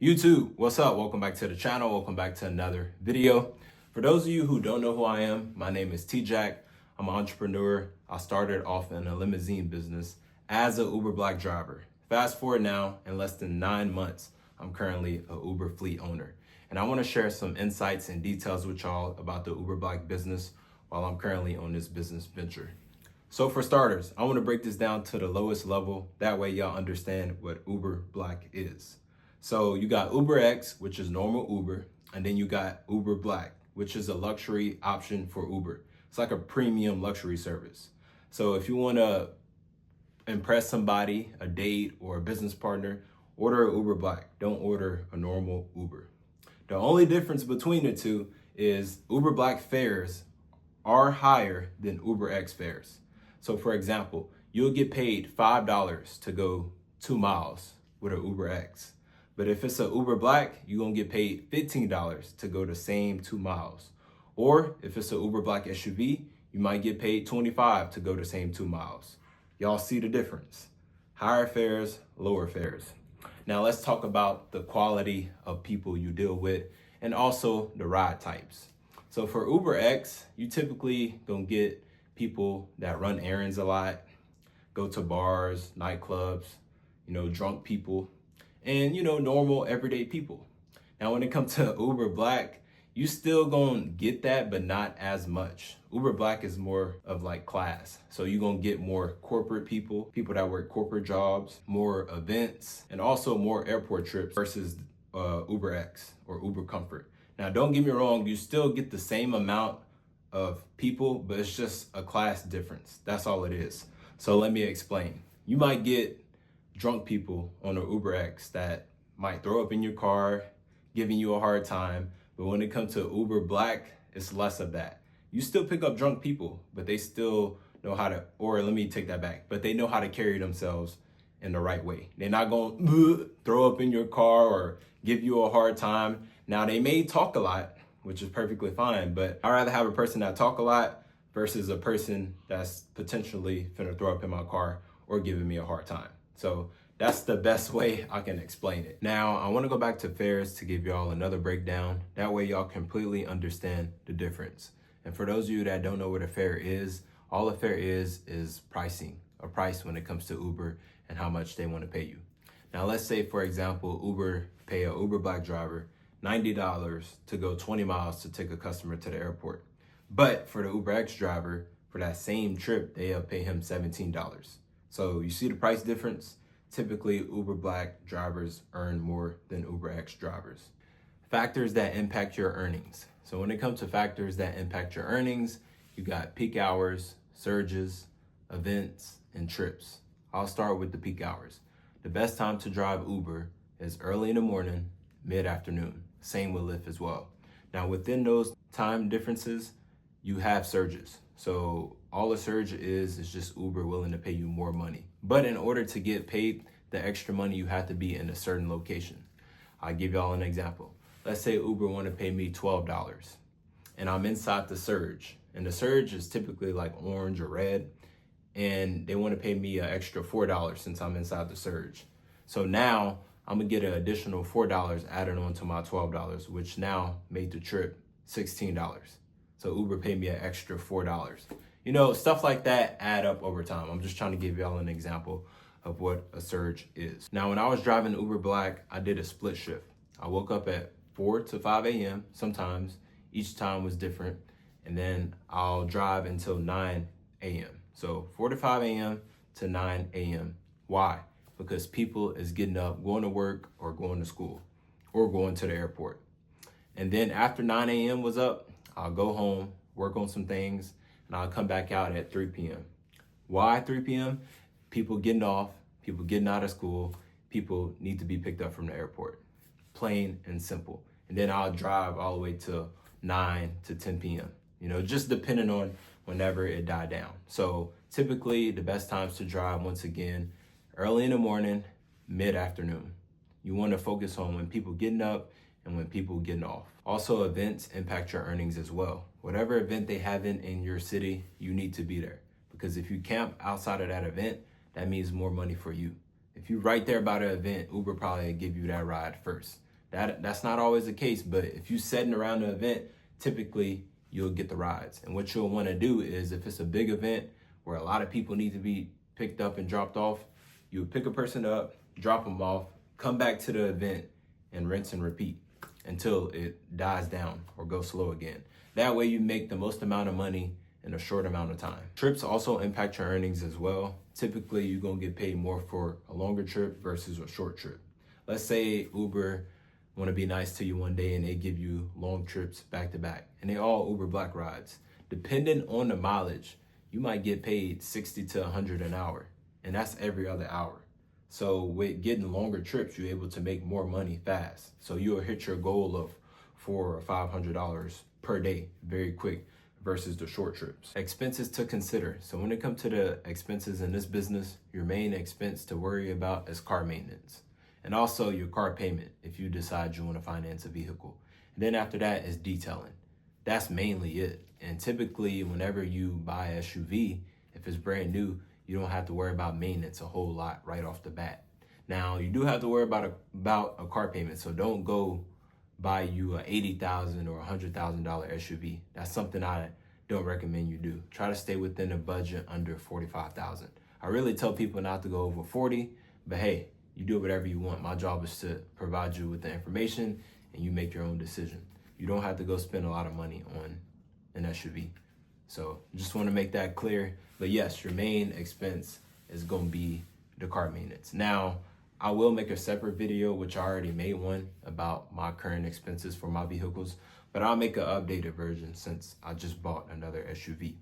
YouTube, what's up? Welcome back to the channel. Welcome back to another video. For those of you who don't know who I am, my name is TJackk. I'm an entrepreneur. I started off in a limousine business as an Uber Black driver. Fast forward now, in less than 9 months, I'm currently an Uber fleet owner. And I want to share some insights and details with y'all about the Uber Black business while I'm currently on this business venture. So for starters, I want to break this down to the lowest level. That way y'all understand what Uber Black is. So you got Uber X, which is normal Uber, and then you got Uber Black, which is a luxury option for Uber. It's like a premium luxury service. So if you want to impress somebody, a date or a business partner, order an Uber Black. Don't order a normal Uber. The only difference between the two is Uber Black fares are higher than Uber X fares. So for example, you'll get paid $5 to go 2 miles with an Uber X. But if it's an Uber Black, you're gonna get paid $15 to go the same 2 miles. Or if it's an Uber Black SUV, you might get paid $25 to go the same 2 miles. Y'all see the difference? Higher fares, lower fares. Now let's talk about the quality of people you deal with and also the ride types. So for Uber X, you typically gonna get people that run errands a lot, go to bars, nightclubs, drunk people, and normal everyday people. Now when it comes to Uber Black, you still gonna get that, but not as much. Uber Black is more of like class. So you're gonna get more corporate people that work corporate jobs, more events, and also more airport trips versus Uber X or Uber Comfort. Now don't get me wrong, you still get the same amount of people, but it's just a class difference. That's all it is. So let me explain. You might get drunk people on an Uber X that might throw up in your car, giving you a hard time. But when it comes to Uber Black, it's less of that. You still pick up drunk people, but they still know how to, or let me take that back, but they know how to carry themselves in the right way. They're not going to throw up in your car or give you a hard time. Now they may talk a lot, which is perfectly fine, but I'd rather have a person that talk a lot versus a person that's potentially finna throw up in my car or giving me a hard time. So that's the best way I can explain it. Now, I want to go back to fares to give y'all another breakdown. That way y'all completely understand the difference. And for those of you that don't know what a fare is, all a fare is pricing, a price when it comes to Uber and how much they want to pay you. Now, let's say, for example, Uber pay a Uber Black driver $90 to go 20 miles to take a customer to the airport. But for the Uber X driver, for that same trip, they'll pay him $17. So you see the price difference? Typically, Uber Black drivers earn more than Uber X drivers. Factors that impact your earnings. So when it comes to factors that impact your earnings, you got peak hours, surges, events, and trips. I'll start with the peak hours. The best time to drive Uber is early in the morning, mid-afternoon. Same with Lyft as well. Now within those time differences, you have surges. So all a surge is just Uber willing to pay you more money. But in order to get paid the extra money, you have to be in a certain location. I'll give y'all an example. Let's say Uber want to pay me $12 and I'm inside the surge. And the surge is typically like orange or red. And they want to pay me an extra $4 since I'm inside the surge. So now I'm gonna get an additional $4 added on to my $12, which now made the trip $16. So Uber paid me an extra $4. Stuff like that add up over time. I'm just trying to give y'all an example of what a surge is. Now, when I was driving Uber Black, I did a split shift. I woke up at 4 to 5 a.m. sometimes. Each time was different. And then I'll drive until 9 a.m. So 4 to 5 a.m. to 9 a.m. Why? Because people is getting up, going to work or going to school or going to the airport. And then after 9 a.m. was up, I'll go home, work on some things, and I'll come back out at 3 p.m. Why 3 p.m.? People getting off, people getting out of school, people need to be picked up from the airport. Plain and simple. And then I'll drive all the way to 9 to 10 p.m. Just depending on whenever it died down. So typically the best times to drive, once again, early in the morning, mid-afternoon. You want to focus on when people getting up and when people getting off. Also, events impact your earnings as well. Whatever event they have in your city, you need to be there. Because if you camp outside of that event, that means more money for you. If you're right there by the event, Uber probably give you that ride first. That's not always the case, but if you setting around the event, typically you'll get the rides. And what you'll want to do is, if it's a big event where a lot of people need to be picked up and dropped off, you pick a person up, drop them off, come back to the event, and rinse and repeat until it dies down or goes slow again. That way you make the most amount of money in a short amount of time. Trips also impact your earnings as well. Typically, you're gonna get paid more for a longer trip versus a short trip. Let's say Uber wanna be nice to you one day and they give you long trips back to back, and they all Uber Black rides. Depending on the mileage, you might get paid 60 to 100 an hour, and that's every other hour. So with getting longer trips, you're able to make more money fast. So you'll hit your goal of $400 or $500 per day very quick versus the short trips. Expenses to consider. So when it comes to the expenses in this business, your main expense to worry about is car maintenance, and also your car payment if you decide you want to finance a vehicle. And then after that is detailing. That's mainly it. And typically whenever you buy an SUV, if it's brand new, you don't have to worry about maintenance a whole lot right off the bat. Now you do have to worry about a car payment, so don't go buy you a $80,000 or $100,000 SUV. That's something I don't recommend you do. Try to stay within a budget under $45,000. I really tell people not to go over 40, but hey, you do whatever you want. My job is to provide you with the information and you make your own decision. You don't have to go spend a lot of money on an SUV. So just want to make that clear. But yes, your main expense is going to be the car maintenance. Now, I will make a separate video, which I already made one, about my current expenses for my vehicles, but I'll make an updated version since I just bought another SUV.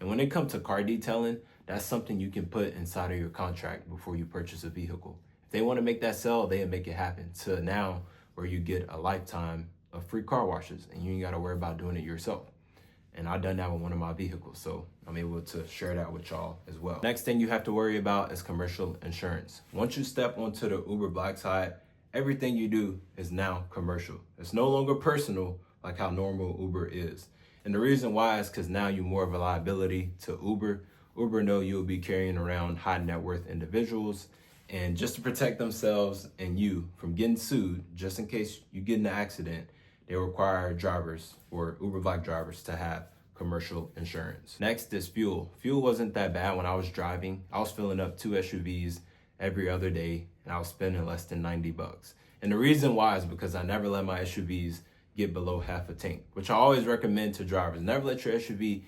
And when it comes to car detailing, that's something you can put inside of your contract before you purchase a vehicle. If they want to make that sell, they'll make it happen to now where you get a lifetime of free car washes and you ain't got to worry about doing it yourself. And I've done that with one of my vehicles, so I'm able to share that with y'all as well. Next thing you have to worry about is commercial insurance. Once you step onto the Uber Black side, everything you do is now commercial. It's no longer personal like how normal Uber is. And the reason why is because now you're more of a liability to Uber. Uber know you'll be carrying around high net worth individuals, and just to protect themselves and you from getting sued, just in case you get in an accident, they require drivers or Uber Black drivers to have commercial insurance. Next is fuel. Fuel wasn't that bad when I was driving. I was filling up 2 SUVs every other day and I was spending less than $90. And the reason why is because I never let my SUVs get below half a tank, which I always recommend to drivers. Never let your SUV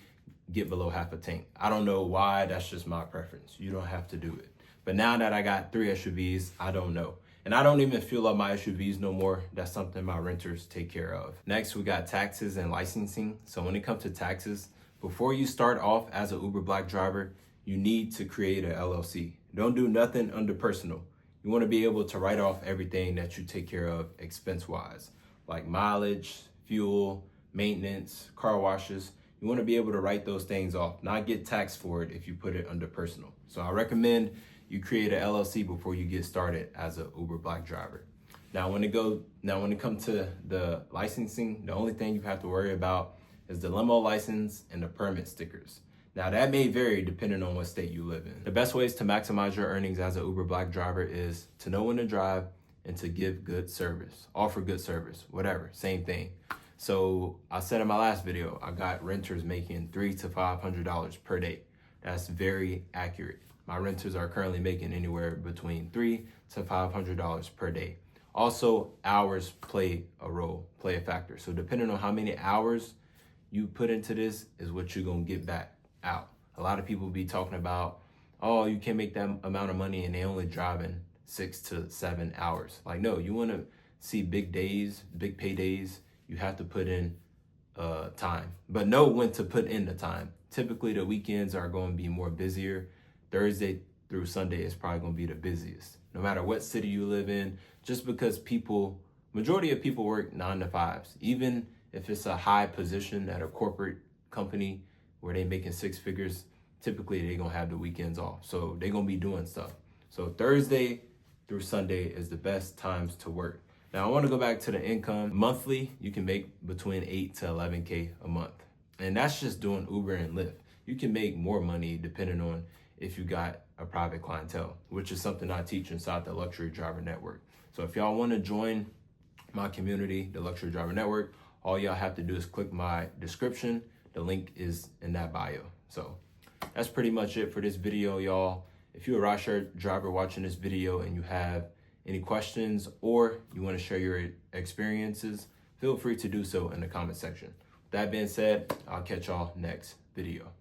get below half a tank. I don't know why, that's just my preference. You don't have to do it. But now that I got 3 SUVs, I don't know. And I don't even fuel up my SUVs no more. That's something my renters take care of. Next, we got taxes and licensing. So when it comes to taxes, before you start off as an Uber Black driver, you need to create an LLC. Don't do nothing under personal. You want to be able to write off everything that you take care of expense-wise, like mileage, fuel, maintenance, car washes. You want to be able to write those things off, not get taxed for it if you put it under personal. So I recommend you create an LLC before you get started as an Uber Black driver. Now when it comes to the licensing, the only thing you have to worry about is the limo license and the permit stickers. Now that may vary depending on what state you live in. The best ways to maximize your earnings as an Uber Black driver is to know when to drive and to give good service, offer good service, whatever, same thing. So I said in my last video, I got renters making $300 to $500 per day. That's very accurate. My renters are currently making anywhere between $300 to $500 per day. Also, hours play a factor. So depending on how many hours you put into this is what you're gonna get back out. A lot of people be talking about, oh, you can't make that amount of money and they only driving 6 to 7 hours. Like, no, you wanna see big days, big paydays, you have to put in time, but know when to put in the time. Typically the weekends are going to be more busier. Thursday through Sunday is probably going to be the busiest, no matter what city you live in, just because majority of people work 9 to 5s. Even if it's a high position at a corporate company where they making 6 figures, typically they're going to have the weekends off. So they're going to be doing stuff. So Thursday through Sunday is the best times to work. Now I want to go back to the income. Monthly, you can make between 8 to 11K a month. And that's just doing Uber and Lyft. You can make more money depending on if you got a private clientele, which is something I teach inside the Luxury Driver Network. So if y'all want to join my community, the Luxury Driver Network, all y'all have to do is click my description. The link is in that bio. So that's pretty much it for this video, y'all. If you're a rideshare driver watching this video and you have any questions or you want to share your experiences, feel free to do so in the comment section. That being said, I'll catch y'all next video.